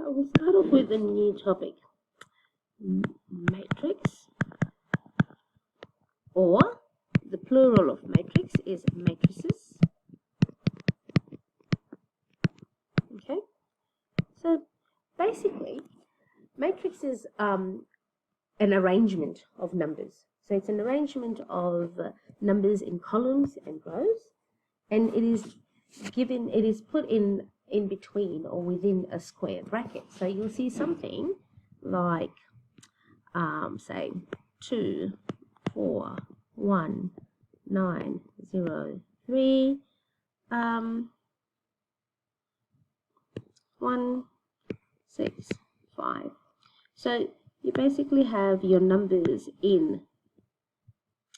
We'll start off with a new topic. Matrix, or the plural of matrix is matrices. Okay, so basically matrix is an arrangement of numbers. So it's an arrangement of numbers in columns and rows, and it is put in between or within a square bracket. So you'll see something like say 2, 4, 1, 9, 0, 3, 1, 6, 5. So you basically have your numbers in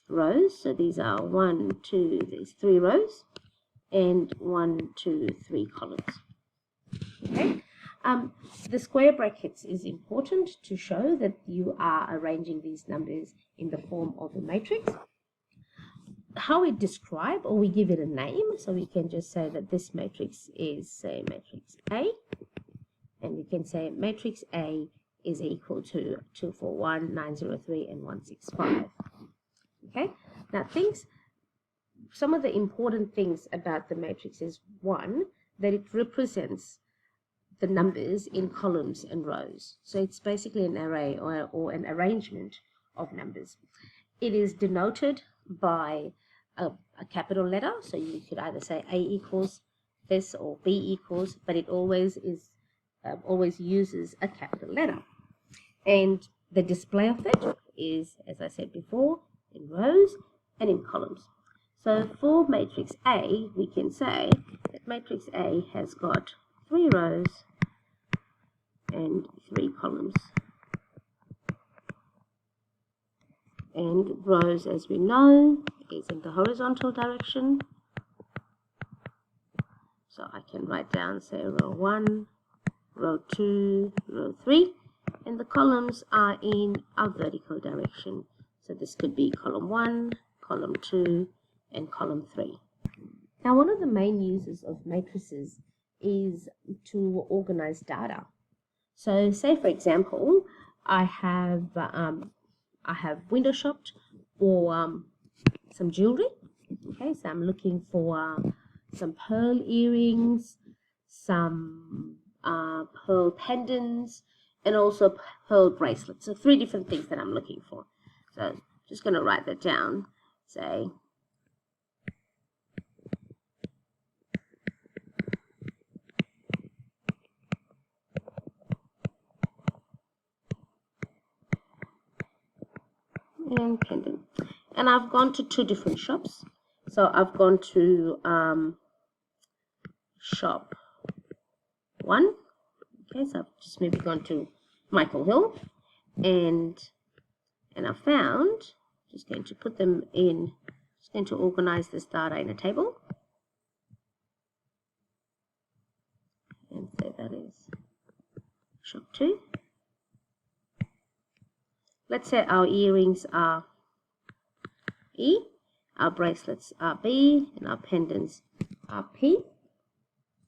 rows. So these are 1, 2, there's 3 rows, and 1, 2, 3 columns. Okay. The square brackets is important to show that you are arranging these numbers in the form of a matrix. How we describe, or we give it a name, so we can just say that this matrix is, say, matrix A, and we can say matrix A is equal to 2, 4, 1, 9, 0, 3, and 1, 6, 5. Okay, now some of the important things about the matrix is, one, that it represents the numbers in columns and rows. So it's basically an array or an arrangement of numbers. It is denoted by a capital letter. So you could either say A equals this or B equals, but it always uses a capital letter. And the display of it is, as I said before, in rows and in columns. So for matrix A, we can say that matrix A has got 3 rows and 3 columns. And rows, as we know, is in the horizontal direction. So I can write down, say, row 1, row 2, row 3, and the columns are in a vertical direction. So this could be column 1, column 2, and column 3. Now, one of the main uses of matrices is to organize data. So say, for example, I have window shopped or some jewelry. Okay, so I'm looking for some pearl earrings, some pearl pendants, and also pearl bracelets. So 3 different things that I'm looking for. So I'm just going to write that down. Say and pendant. And I've gone to 2 different shops. So I've gone to shop 1. Okay, so I've just maybe gone to Michael Hill, and I found, just going to put them in, just going to organize this data in a table, and say that is shop 2. Let's say our earrings are E, our bracelets are B, and our pendants are P.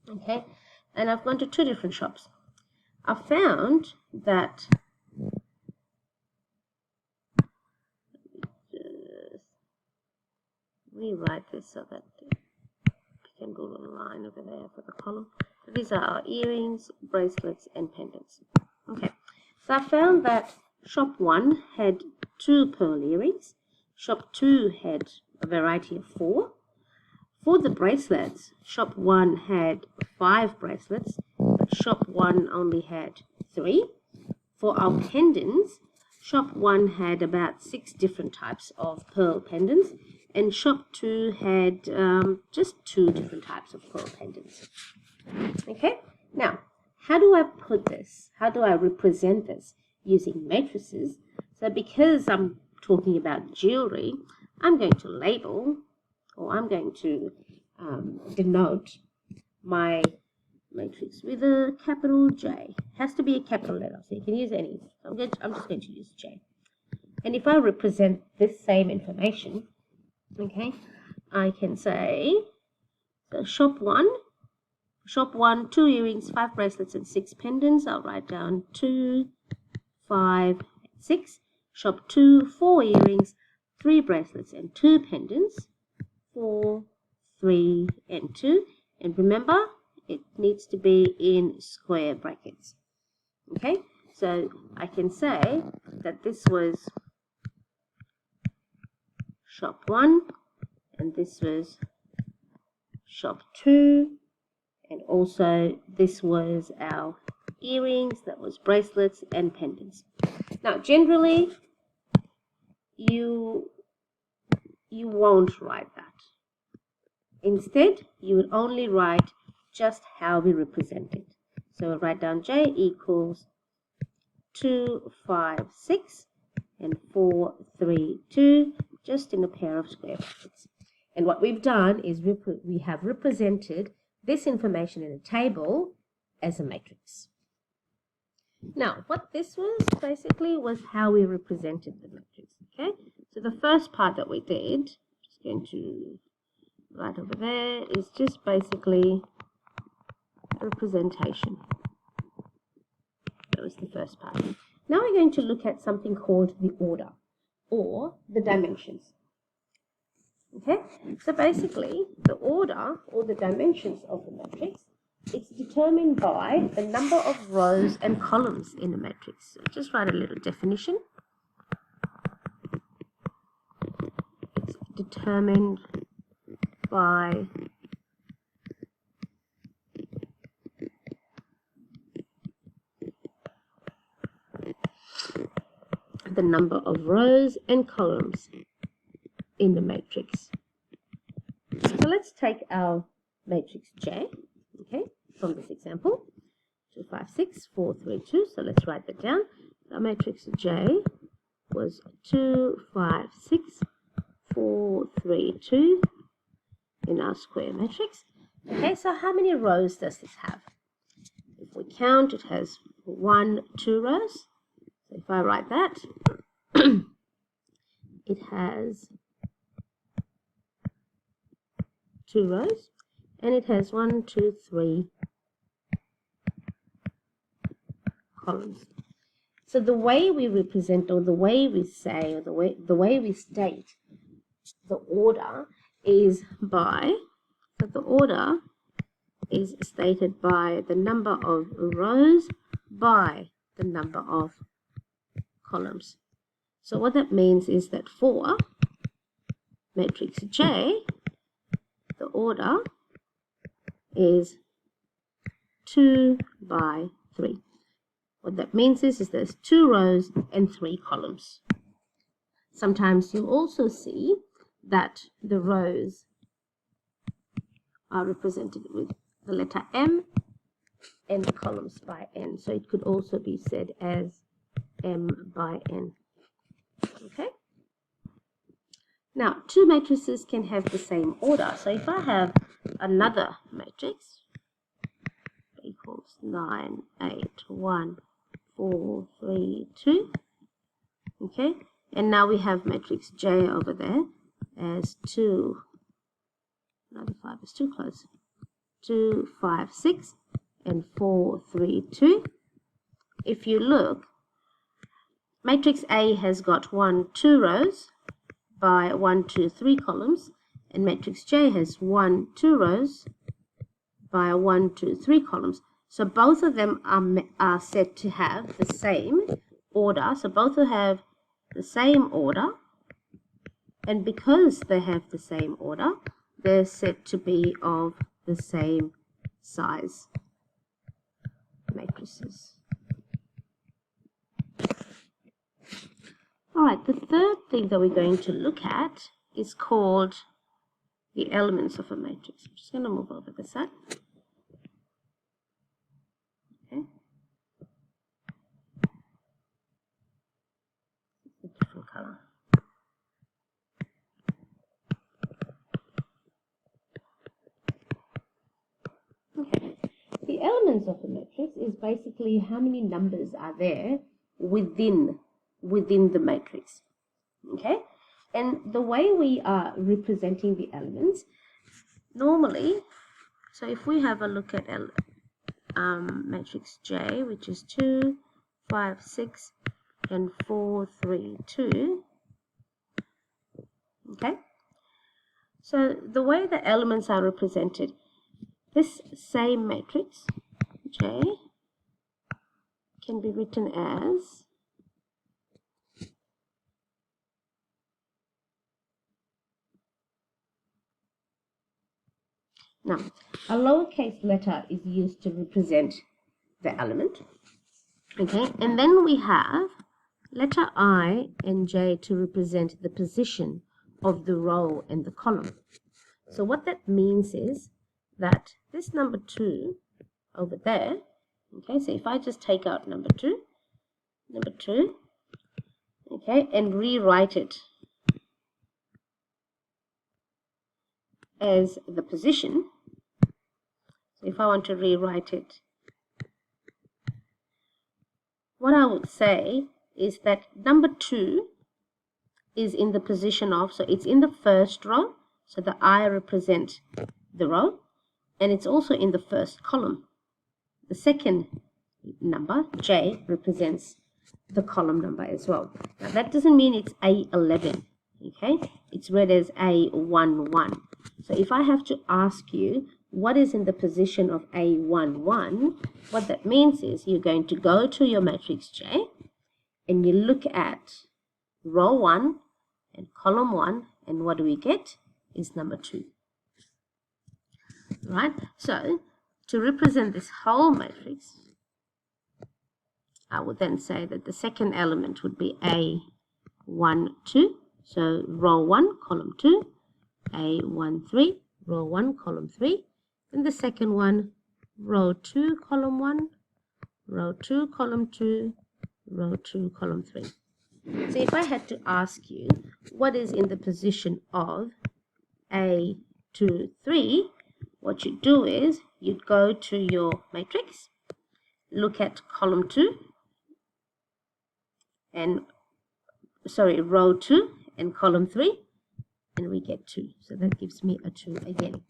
Okay, and I've gone to 2 different shops. I found that rewrite this so that we can draw a line over there for the column. So these are our earrings, bracelets, and pendants. Okay, so I found that shop 1 had 2 pearl earrings. Shop 2 had a variety of 4. For the bracelets, shop 1 had 5 bracelets, but shop 1 only had 3. For our pendants, shop 1 had about 6 different types of pearl pendants, and shop 2 had just 2 different types of pearl pendants. Okay, now how do I put this? How do I represent this using matrices? So because I'm talking about jewelry, I'm going to label, or I'm going to denote my matrix with a capital J. It has to be a capital letter, so you can use any. I'm just going to use J. And if I represent this same information, okay, I can say, so shop 1 Shop 1, 2 earrings, 5 bracelets, and 6 pendants. I'll write down 2, 5, 6. Shop 2, 4 earrings, 3 bracelets, and 2 pendants. 4, 3, and 2. And remember, it needs to be in square brackets. Okay, so I can say that this was shop 1, and this was shop 2, and also this was our earrings, that was bracelets and pendants. Now generally you won't write that. Instead you would only write just how we represent it. So we'll write down J equals 2, 5, 6 and 4, 3, 2, just in a pair of square brackets. And what we've done is we have represented this information in a table as a matrix. Now, what this was basically was how we represented the matrix. Okay, so the first part that we did, just going to right over there, is just basically a representation. That was the first part. Now we're going to look at something called the order or the dimensions. Okay, so basically the order or the dimensions of the matrix, it's determined by the number of rows and columns in the matrix. So just write a little definition. It's determined by the number of rows and columns in the matrix. So let's take our matrix J, okay, from this example, 2, 5, 6, 4, 3, 2. So let's write that down. Our matrix J was 2, 5, 6, 4, 3, 2 in our square matrix. Okay, so how many rows does this have? If we count, it has 1, 2 rows. So if I write that, it has 2 rows, and it has 1, 2, 3 columns. So the way we represent, or the way we say, or the way we state the order is by, so the order is stated by the number of rows by the number of columns. So what that means is that for matrix J, the order is 2 by 3. What that means is there's 2 rows and 3 columns. Sometimes you'll also see that the rows are represented with the letter M and the columns by N. So it could also be said as M by N. Okay? Now, 2 matrices can have the same order. So if I have another matrix equals 9, 8, 1, 4, 3, 2, okay, and now we have matrix J over there as 2, another 5 is too close, 2, 5, 6, and 4, 3, 2. If you look, matrix A has got 1, 2 rows by 1, 2, 3 columns, and matrix J has 1, 2 rows by 1, 2, 3 columns. So both of them are said to have the same order. So both will have the same order, and because they have the same order, they're said to be of the same size matrices. All right, the third thing that we're going to look at is called the elements of a matrix. I'm just going to move over this side. Okay. A different color. Okay. The elements of a matrix is basically how many numbers are there within the matrix. Okay, and the way we are representing the elements, normally So if we have a look at matrix J, which is 2, 5, 6, and 4, 3, 2. Okay. So the way the elements are represented, this same matrix J can be written as now, a lowercase letter is used to represent the element. Okay, and then we have letter I and J to represent the position of the row and the column. So what that means is that this number 2 over there, okay, so if I just take out number 2, okay, and rewrite it as the position. So if I want to rewrite it, what I would say is that number 2 is in the position of, so it's in the first row, so the I represents the row, and it's also in the first column. The second number, J, represents the column number as well. Now that doesn't mean it's A11, okay? It's read as A11. So if I have to ask you what is in the position of A11, what that means is you're going to go to your matrix J and you look at row 1 and column 1, and what do we get is number 2. Right? So to represent this whole matrix, I would then say that the second element would be A12, so row 1, column 2, A13, row 1, column 3, and the second one, row 2, column 1, row 2, column 2, row 2, column 3. So if I had to ask you what is in the position of A23, what you do is you'd go to your matrix, look at column 2, and row 2 and column 3, and we get 2. So that gives me a 2 again.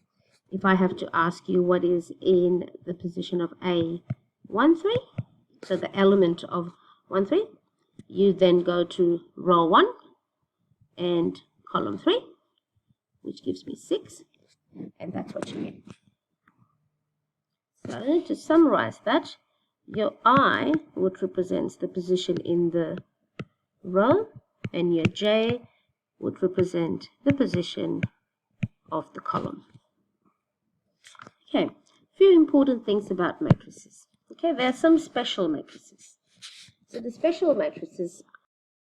If I have to ask you what is in the position of A13, so the element of 13, you then go to row 1 and column 3, which gives me 6, and that's what you get. So to summarize that, your I would represent the position in the row, and your J would represent the position of the column. Okay, a few important things about matrices. Okay, there are some special matrices. So the special matrices